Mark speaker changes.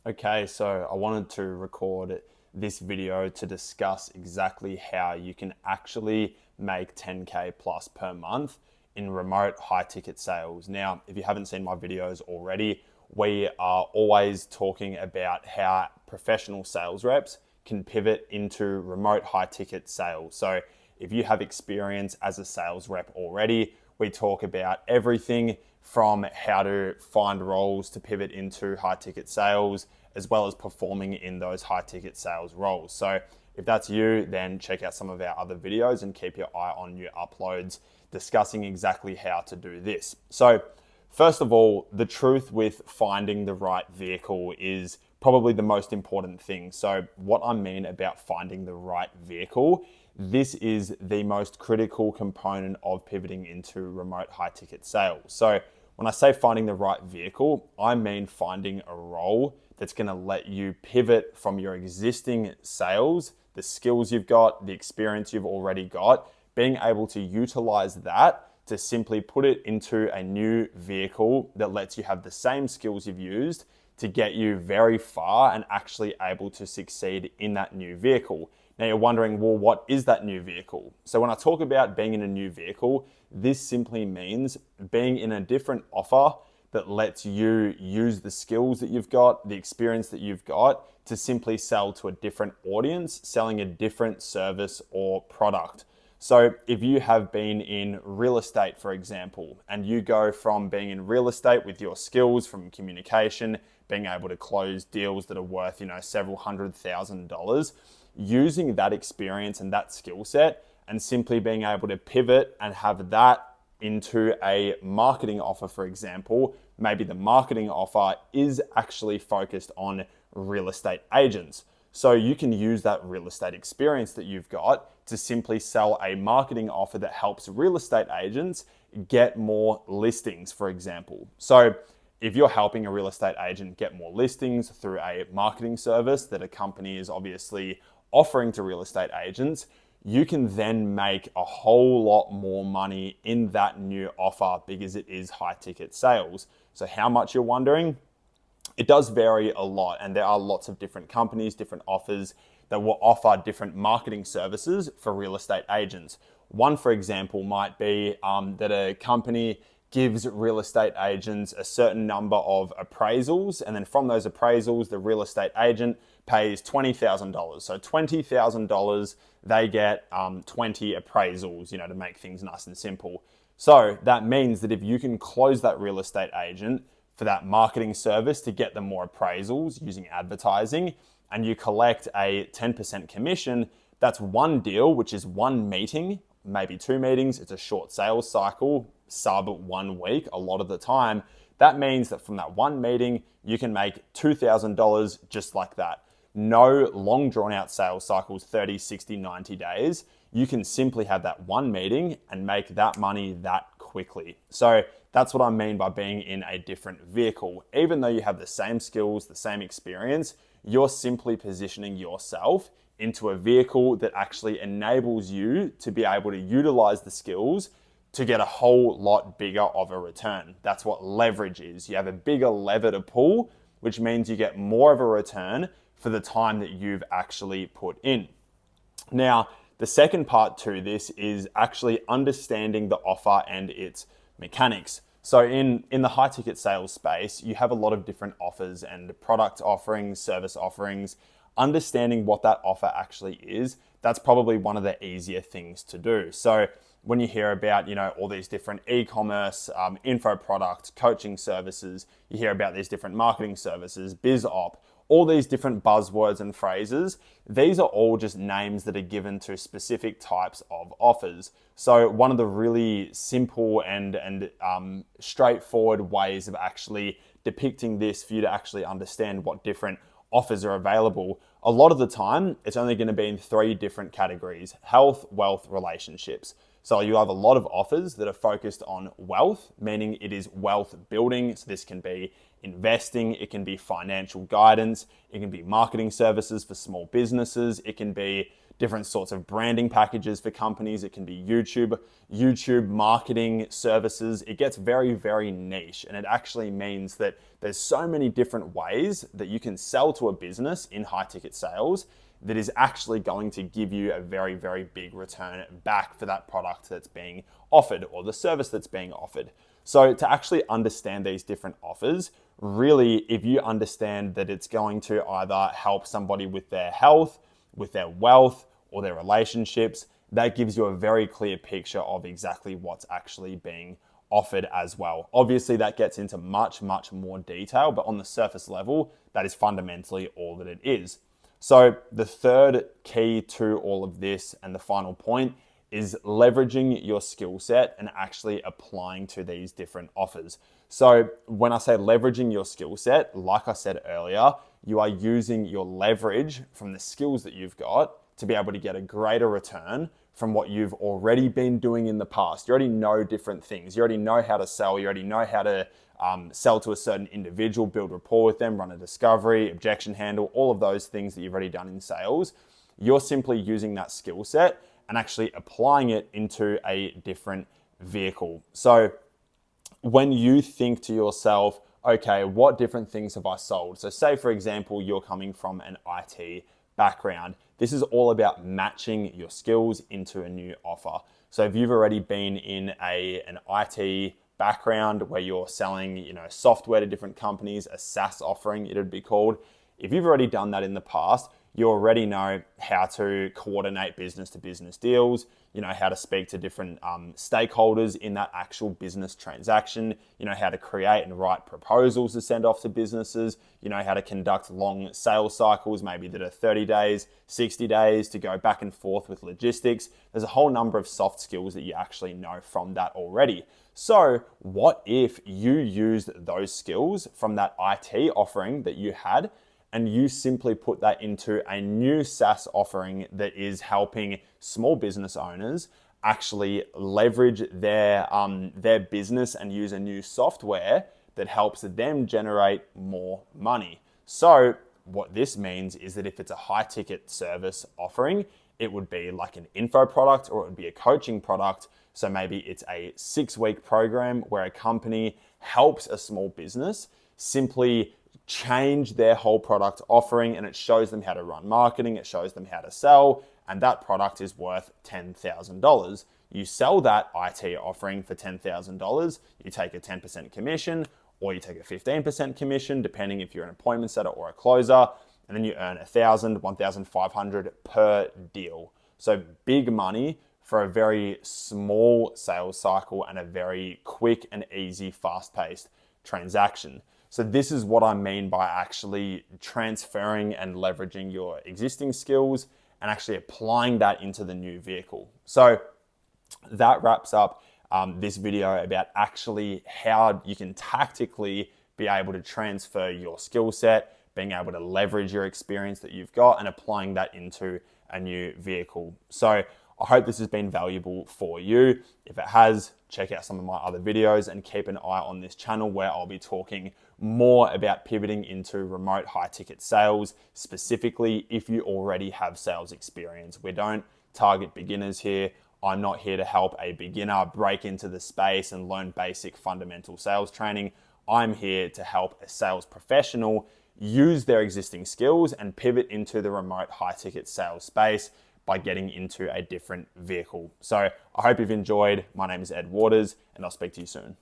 Speaker 1: Okay, so I wanted to record this video to discuss exactly how you can actually make 10K plus per month in remote high ticket sales. Now, if you haven't seen my videos already, we are always talking about how professional sales reps can pivot into remote high ticket sales. So if you have experience as a sales rep already, we talk about everything from how to find roles to pivot into high ticket sales, as well as performing in those high ticket sales roles. So if that's you, then check out some of our other videos and keep your eye on new uploads discussing exactly how to do this. So first of all, the truth with finding the right vehicle is probably the most important thing. So what I mean about finding the right vehicle, this is the most critical component of pivoting into remote high ticket sales. So when I say finding the right vehicle, I mean finding a role that's going to let you pivot from your existing sales, the skills you've got, the experience you've already got, being able to utilize that to simply put it into a new vehicle that lets you have the same skills you've used to get you very far and actually able to succeed in that new vehicle. Now you're wondering, well, what is that new vehicle? So when I talk about being in a new vehicle, this simply means being in a different offer that lets you use the skills that you've got, the experience that you've got to simply sell to a different audience, selling a different service or product. So if you have been in real estate, for example, and you go from being in real estate with your skills from communication, being able to close deals that are worth, several $100,000, using that experience and that skill set and simply being able to pivot and have that into a marketing offer, for example, maybe the marketing offer is actually focused on real estate agents. So you can use that real estate experience that you've got to simply sell a marketing offer that helps real estate agents get more listings, for example. So if you're helping a real estate agent get more listings through a marketing service that a company is obviously offering to real estate agents, you can then make a whole lot more money in that new offer because it is high ticket sales. So how much, you're wondering? It does vary a lot, and there are lots of different companies, different offers that will offer different marketing services for real estate agents. One, for example, might be that a company gives real estate agents a certain number of appraisals, and then from those appraisals, the real estate agent pays $20,000. So $20,000, they get 20 appraisals, to make things nice and simple. So that means that if you can close that real estate agent for that marketing service to get them more appraisals using advertising, and you collect a 10% commission, that's one deal, which is one meeting, maybe two meetings. It's a short sales cycle, sub 1 week a lot of the time. That means that from that one meeting, you can make $2,000 just like that. No long drawn out sales cycles, 30, 60, 90 days. You can simply have that one meeting and make that money that quickly. So that's what I mean by being in a different vehicle. Even though you have the same skills, the same experience, you're simply positioning yourself into a vehicle that actually enables you to be able to utilize the skills to get a whole lot bigger of a return. That's what leverage is. You have a bigger lever to pull, which means you get more of a return for the time that you've actually put in. Now, the second part to this is actually understanding the offer and its mechanics. So in the high ticket sales space, you have a lot of different offers and product offerings, service offerings. Understanding what that offer actually is, that's probably one of the easier things to do. So when you hear about, all these different e-commerce, info products, coaching services, you hear about these different marketing services, biz op, all these different buzzwords and phrases, these are all just names that are given to specific types of offers. So one of the really simple and straightforward ways of actually depicting this for you to actually understand what different offers are available, a lot of the time, it's only going to be in 3 different categories: health, wealth, relationships. So you have a lot of offers that are focused on wealth, meaning it is wealth building. So this can be investing, it can be financial guidance, it can be marketing services for small businesses, it can be different sorts of branding packages for companies. It can be YouTube marketing services. It gets very, very niche, and it actually means that there's so many different ways that you can sell to a business in high ticket sales that is actually going to give you a very, very big return back for that product that's being offered or the service that's being offered. So to actually understand these different offers, really, if you understand that it's going to either help somebody with their health, with their wealth, or their relationships, that gives you a very clear picture of exactly what's actually being offered as well. Obviously, that gets into much, much more detail, but on the surface level, that is fundamentally all that it is. So the third key to all of this, and the final point, is leveraging your skill set and actually applying to these different offers. So when I say leveraging your skill set, like I said earlier, you are using your leverage from the skills that you've got to be able to get a greater return from what you've already been doing in the past. You already know different things. You already know how to sell. You already know how to sell to a certain individual, build rapport with them, run a discovery, objection handle, all of those things that you've already done in sales. You're simply using that skill set and actually applying it into a different vehicle. So when you think to yourself, okay, what different things have I sold? So say, for example, you're coming from an IT background. This is all about matching your skills into a new offer. So if you've already been in an IT background where you're selling, software to different companies, a SaaS offering, it'd be called. If you've already done that in the past, you already know how to coordinate business to business deals, how to speak to different stakeholders in that actual business transaction, how to create and write proposals to send off to businesses, how to conduct long sales cycles, maybe that are 30 days, 60 days, to go back and forth with logistics. There's a whole number of soft skills that you actually know from that already. So what if you used those skills from that IT offering that you had, and you simply put that into a new SaaS offering that is helping small business owners actually leverage their business and use a new software that helps them generate more money. So what this means is that if it's a high ticket service offering, it would be like an info product, or it would be a coaching product. So maybe it's a 6-week program where a company helps a small business simply change their whole product offering, and it shows them how to run marketing, it shows them how to sell, and that product is worth $10,000. You sell that IT offering for $10,000, you take a 10% commission, or you take a 15% commission, depending if you're an appointment setter or a closer, and then you earn $1,000, $1,500 per deal. So big money for a very small sales cycle and a very quick and easy, fast-paced transaction. So this is what I mean by actually transferring and leveraging your existing skills and actually applying that into the new vehicle. So that wraps up this video about actually how you can tactically be able to transfer your skill set, being able to leverage your experience that you've got and applying that into a new vehicle. So I hope this has been valuable for you. If it has, check out some of my other videos and keep an eye on this channel where I'll be talking more about pivoting into remote high ticket sales, specifically if you already have sales experience. We don't target beginners here. I'm not here to help a beginner break into the space and learn basic fundamental sales training. I'm here to help a sales professional use their existing skills and pivot into the remote high ticket sales space by getting into a different vehicle. So I hope you've enjoyed. My name is Ed Waters, and I'll speak to you soon.